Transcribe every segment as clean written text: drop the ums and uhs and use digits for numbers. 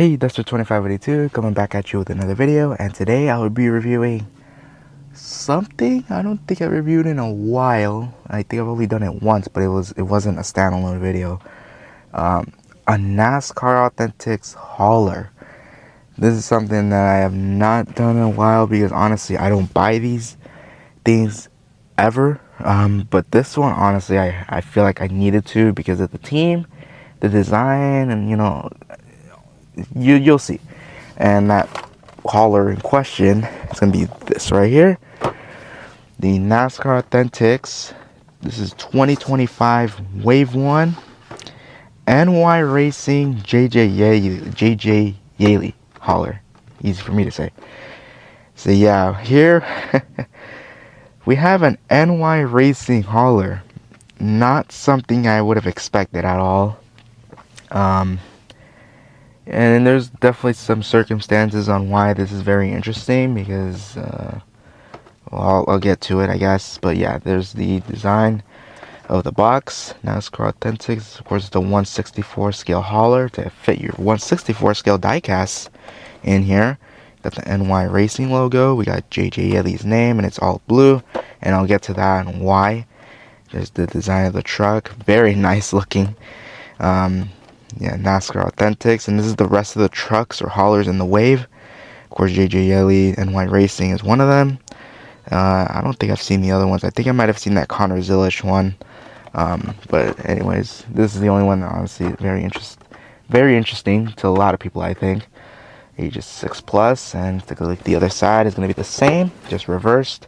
Hey, Duster2582 coming back at you with another video, and today I will be reviewing something I don't think I reviewed in a while. I think I've only done it once, but it wasn't a standalone video. A NASCAR Authentics hauler. This is something that I have not done in a while because honestly I don't buy these things ever. But this one honestly I feel like I needed to because of the team, the design, and you'll see. And that hauler in question is going to be this right here, the NASCAR Authentics. This is 2025 Wave 1 NY Racing JJ Yaley hauler. Easy for me to say. So yeah, here we have an NY Racing hauler. Not something I would have expected at all. And there's definitely some circumstances on why this is very interesting because, well, I'll get to it, I guess. But yeah, there's the design of the box. NASCAR Authentics, of course, the 1/64 scale hauler to fit your 1/64 scale diecast in here. Got the NY Racing logo. We got JJ Yeley's name, and it's all blue. And I'll get to that and why. There's the design of the truck. Very nice looking. Yeah, NASCAR Authentics, and this is the rest of the trucks or haulers in the wave. Of course, JJ Yeley NY Racing is one of them. I don't think I've seen the other ones. I think I might have seen that Connor Zilish one. But anyways, this is the only one that honestly is very interesting to a lot of people, I think. Ages 6+, and take a look at the other side is going to be the same, just reversed.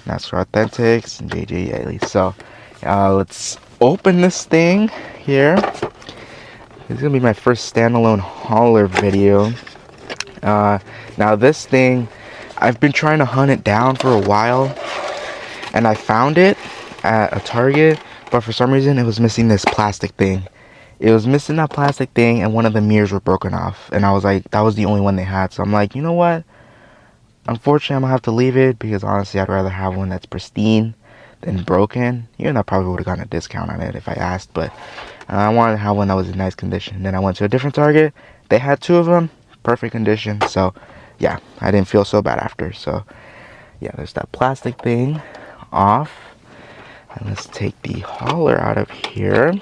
NASCAR Authentics and JJ Yeley. So let's open this thing here. This is going to be my first standalone hauler video. Now this thing, I've been trying to hunt it down for a while, and I found it at a Target, but for some reason it was missing this plastic thing. It was missing that plastic thing, and one of the mirrors were broken off, and I was like, that was the only one they had. So I'm like, you know what? Unfortunately, I'm going to have to leave it, because honestly, I'd rather have one that's pristine than broken. Even though I probably would have gotten a discount on it if I asked, but I wanted to have one that was in nice condition. Then I went to a different Target. They had two of them, perfect condition. So yeah, I didn't feel so bad after. So yeah, there's that plastic thing off. And let's take the hauler out of here.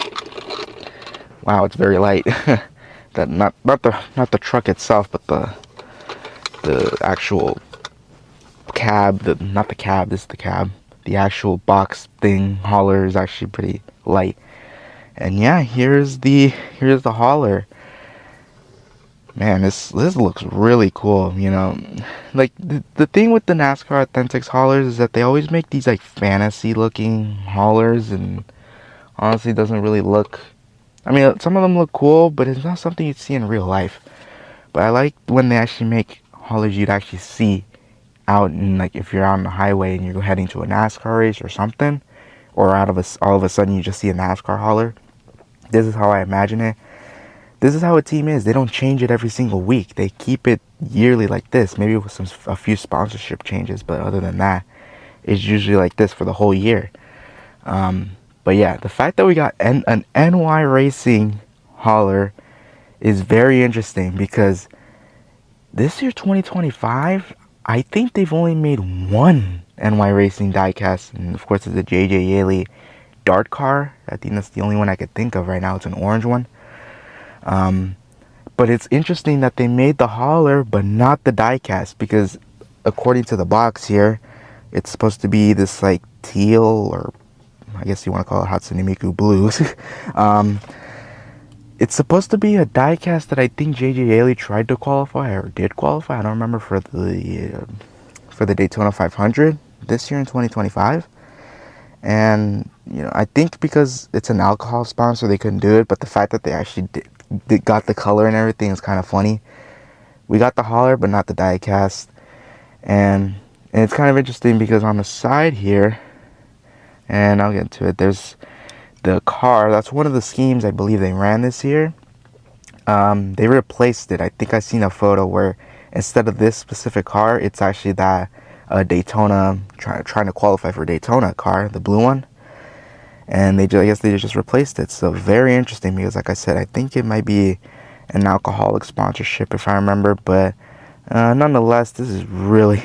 Wow, it's very light. That not the truck itself, but the actual cab. Not the cab. This is the cab. The actual box thing hauler is actually pretty light. And yeah, here's the hauler. Man, this looks really cool, you know. Like the thing with the NASCAR Authentics haulers is that they always make these like fantasy looking haulers, and honestly doesn't really look, I mean, some of them look cool, but it's not something you'd see in real life. But I like when they actually make haulers you'd actually see out in, like, if you're on the highway and you're heading to a NASCAR race or something, or all of a sudden you just see a NASCAR hauler. This is how I imagine it. This is how a team is. They don't change it every single week. They keep it yearly like this, maybe with a few sponsorship changes, but other than that, it's usually like this for the whole year. But yeah, the fact that we got an NY Racing hauler is very interesting because this year, 2025, I think they've only made one NY Racing diecast, and of course it's a JJ Yeley dart car. I think that's the only one I could think of right now. It's an orange one. But it's interesting that they made the hauler but not the diecast, because according to the box here, it's supposed to be this like teal, or I guess you want to call it Hatsune Miku blue. It's supposed to be a diecast that I think JJ Yeley tried to qualify, or did qualify. I don't remember, for the Daytona 500 this year in 2025. And you know, I think because it's an alcohol sponsor, they couldn't do it. But the fact that they actually got the color and everything is kind of funny. We got the hauler, but not the diecast. And it's kind of interesting because on the side here, and I'll get to it, there's the car. That's one of the schemes I believe they ran this year. They replaced it. I think I seen a photo where instead of this specific car, it's actually that Daytona, trying to qualify for Daytona car, the blue one. And I guess they just replaced it. So very interesting, because like I said, I think it might be an alcoholic sponsorship, if I remember. But nonetheless, this is really,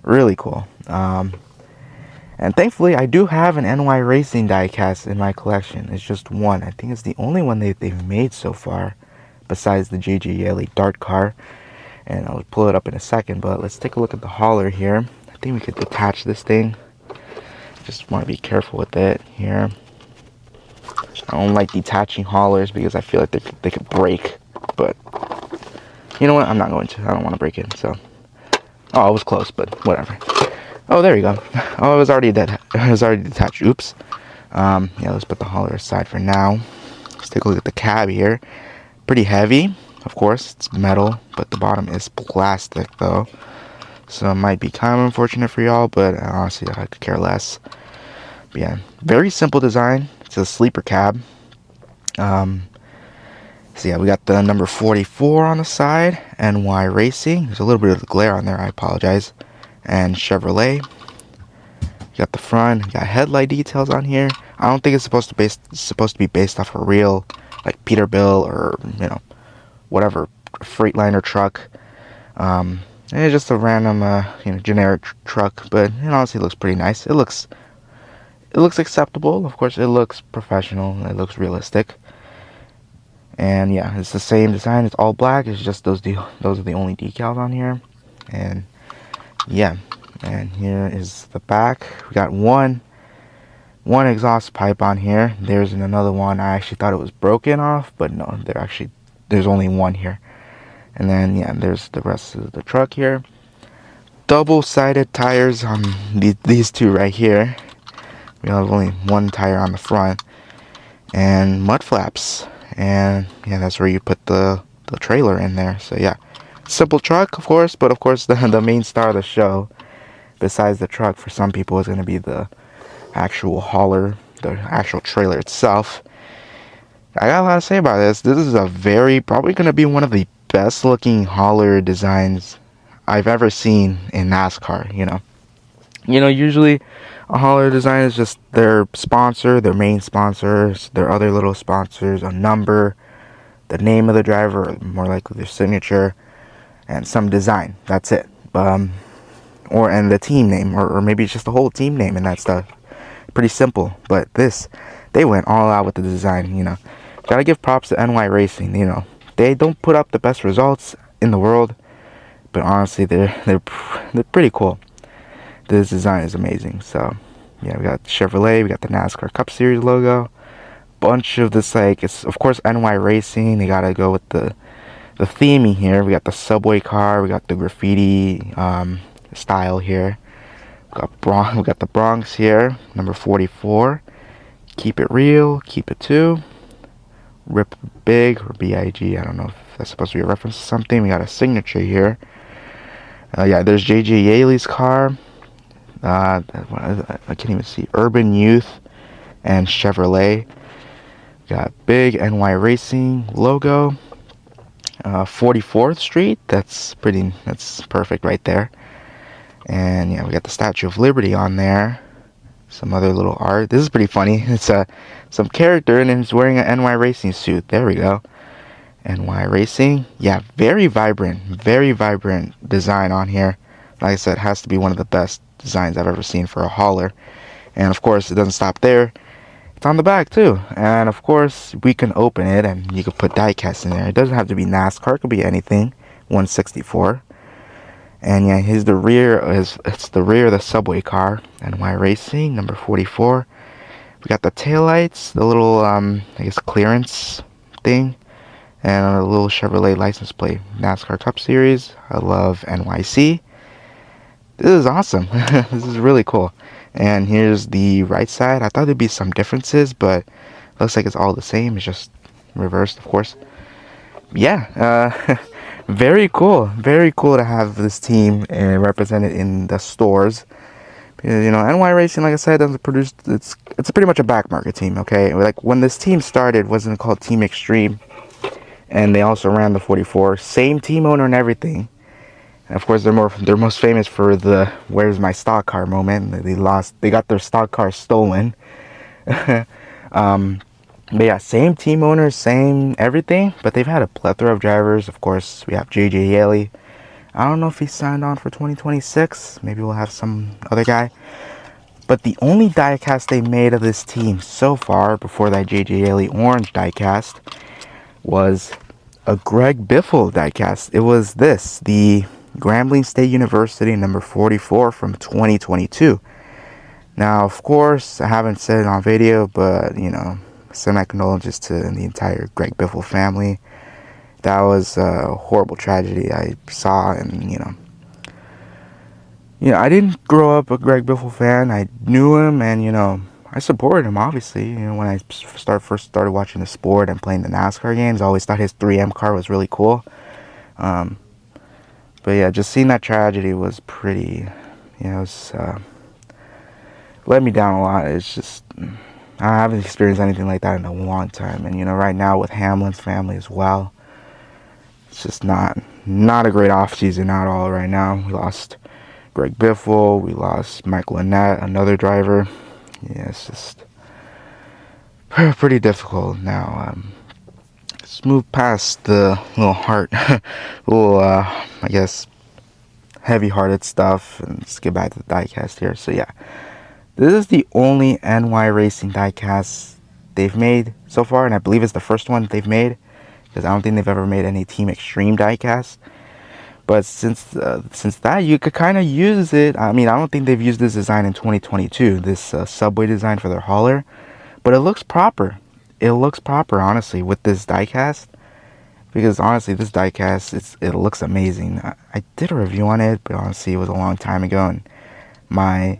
really cool. And thankfully, I do have an NY Racing diecast in my collection. It's just one. I think it's the only one they've made so far, besides the JJ Yeley Dart car. And I'll pull it up in a second, but let's take a look at the hauler here. I think we could detach this thing. Just want to be careful with it here. I don't like detaching haulers because I feel like they could break. But you know what? I'm not going to. I don't want to break it. So, oh, it was close, but whatever. Oh, there you go. Oh, it was already dead. It was already detached. Oops. Yeah, let's put the hauler aside for now. Let's take a look at the cab here. Pretty heavy, of course. It's metal, but the bottom is plastic, though. So it might be kind of unfortunate for y'all, but honestly, I could care less. But yeah, very simple design. It's a sleeper cab. So yeah, we got the number 44 on the side, NY Racing. There's a little bit of glare on there, I apologize. And Chevrolet. You got the front, you got headlight details on here. I don't think it's supposed to be based off a real, like, Peterbilt or, you know, whatever Freightliner truck. It's just a random, you know, generic truck, but it honestly looks pretty nice. It looks acceptable. Of course, it looks professional. It looks realistic. And yeah, it's the same design. It's all black. It's just those are the only decals on here. And yeah, and here is the back. We got one exhaust pipe on here. There's another one. I actually thought it was broken off, but no, there's only one here. And then yeah, there's the rest of the truck here. Double-sided tires on these two right here. We have only one tire on the front, and mud flaps. And yeah, that's where you put the trailer in there. So yeah, simple truck, of course, but of course the main star of the show, besides the truck, for some people is going to be the actual hauler, the actual trailer itself. I got a lot to say about this. This is probably going to be one of the best looking hauler designs I've ever seen in NASCAR. Usually a hauler design is just their sponsor, their main sponsors, their other little sponsors, a number, the name of the driver, or more likely their signature, and some design. That's it. And the team name, or maybe it's just the whole team name and that stuff. Pretty simple. But they went all out with the design. Gotta give props to NY Racing. They don't put up the best results in the world, but honestly, they're pretty cool. This design is amazing. So yeah, we got Chevrolet, we got the NASCAR Cup Series logo, bunch of this, like, it's of course NY Racing. They gotta go with the theming here. We got the subway car, we got the graffiti style here. We got the Bronx here, number 44. Keep it real, keep it too. Rip Big, or BIG. I don't know if that's supposed to be a reference to something. We got a signature here. Yeah, there's JJ Yeley's car. I can't even see. Urban Youth and Chevrolet. Got big NY Racing logo. 44th Street. That's perfect right there. And yeah, we got the Statue of Liberty on there. Some other little art. This is pretty funny. It's some character and he's wearing an NY Racing suit. There we go. NY Racing. Yeah, very vibrant design on here. Like I said, has to be one of the best designs I've ever seen for a hauler. And of course, it doesn't stop there. It's on the back too. And of course, we can open it and you can put diecast in there. It doesn't have to be NASCAR. It could be anything. 164. And yeah, here's the rear. It's the rear of the subway car. NY Racing, number 44. We got the taillights, the little, I guess, clearance thing. And a little Chevrolet license plate. NASCAR Cup Series. I love NYC. This is awesome. This is really cool. And here's the right side. I thought there'd be some differences, but looks like it's all the same. It's just reversed, of course. Yeah, very cool. Very cool to have this team represented in the stores. Because, NY Racing, like I said, doesn't produce. It's pretty much a back market team. Okay, like when this team started, wasn't it called Team Extreme? And they also ran the 44. Same team owner and everything. And of course, they're most famous for the "Where's my stock car" moment. They got their stock car stolen. But yeah, same team owners, same everything, but they've had a plethora of drivers. Of course, we have JJ Yeley. I don't know if he signed on for 2026. Maybe we'll have some other guy. But the only diecast they made of this team so far, before that JJ Yeley orange diecast, was a Greg Biffle diecast. It was this, the Grambling State University number 44 from 2022. Now, of course, I haven't said it on video, but, you know, send my condolences to the entire Greg Biffle family. That was a horrible tragedy I saw, and, I didn't grow up a Greg Biffle fan. I knew him, and, I supported him, obviously. When I first started watching the sport and playing the NASCAR games, I always thought his 3M car was really cool. But yeah, just seeing that tragedy was pretty, it was, let me down a lot. It's just, I haven't experienced anything like that in a long time. And, right now with Hamlin's family as well, it's just not a great offseason at all right now. We lost Greg Biffle. We lost Michael Annette, another driver. Yeah, it's just pretty difficult now. Let's move past the little little, I guess, heavy-hearted stuff, and let's get back to the diecast here. So yeah, this is the only NY Racing diecast they've made so far, and I believe it's the first one they've made, because I don't think they've ever made any Team Extreme diecast. But since that, you could kind of use it. I mean, I don't think they've used this design in 2022, this subway design for their hauler, but it looks proper. It looks proper, honestly, with this diecast. Because honestly, this diecast, it looks amazing. I did a review on it, but honestly, it was a long time ago, and my,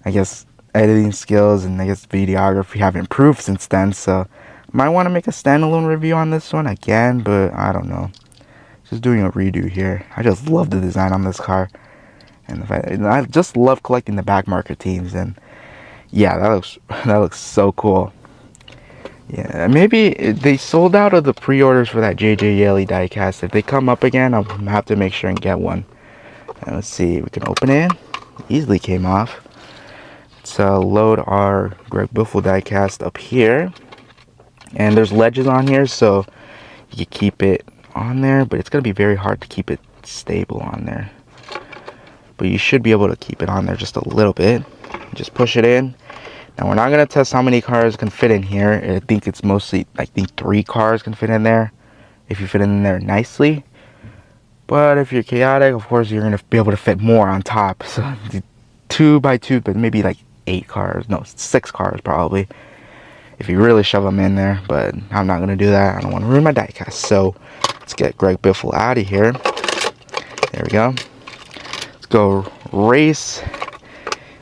I guess, editing skills and I guess videography have improved since then. So, might want to make a standalone review on this one again, but I don't know. Just doing a redo here. I just love the design on this car, and I just love collecting the back marker teams. And yeah, that looks so cool. Yeah, maybe they sold out of the pre-orders for that JJ Yeley diecast. If they come up again, I'll have to make sure and get one. And let's see, we can open it. Easily came off. Let's load our Greg Biffle diecast up here. And there's ledges on here, so you can keep it on there, but it's going to be very hard to keep it stable on there. But you should be able to keep it on there just a little bit. Just push it in. Now we're not going to test how many cars can fit in here. I think it's mostly, I think 3 cars can fit in there, if you fit in there nicely. But if you're chaotic, of course you're going to be able to fit more on top. So 2 by 2, but maybe like 8 cars, no, 6 cars probably, if you really shove them in there. But I'm not going to do that. I don't want to ruin my diecast. So let's get Greg Biffle out of here. There we go. Let's go race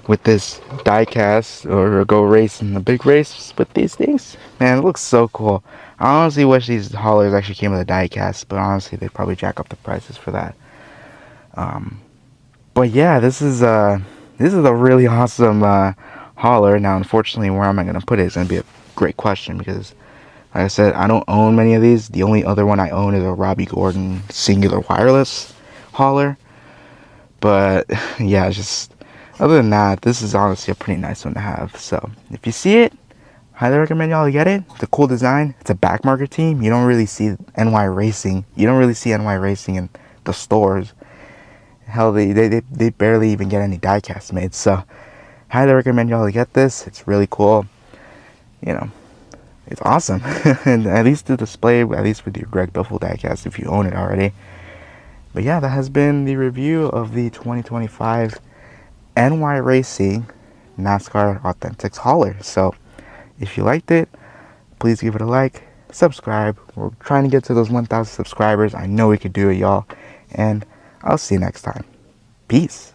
with this diecast, or go race in the big race with these things. Man, it looks so cool. I honestly wish these haulers actually came with a diecast, but honestly they'd probably jack up the prices for that. But yeah, this is a really awesome hauler. Now unfortunately, where am I going to put it is going to be a great question, because like I said, I don't own many of these. The only other one I own is a Robbie Gordon singular wireless hauler. But yeah, just other than that, this is honestly a pretty nice one to have. So if you see it, highly recommend y'all to get it. It's a cool design. It's a back marker team. You don't really see NY Racing. You don't really see NY Racing in the stores. Hell, they barely even get any diecasts made. So highly recommend y'all to get this. It's really cool. It's awesome. And at least the display, at least with your Greg Biffle diecast, if you own it already. But yeah, that has been the review of the 2025 NY Racing NASCAR Authentics hauler. So if you liked it, please give it a like, subscribe. We're trying to get to those 1,000 subscribers. I know we could do it, y'all. And I'll see you next time. Peace.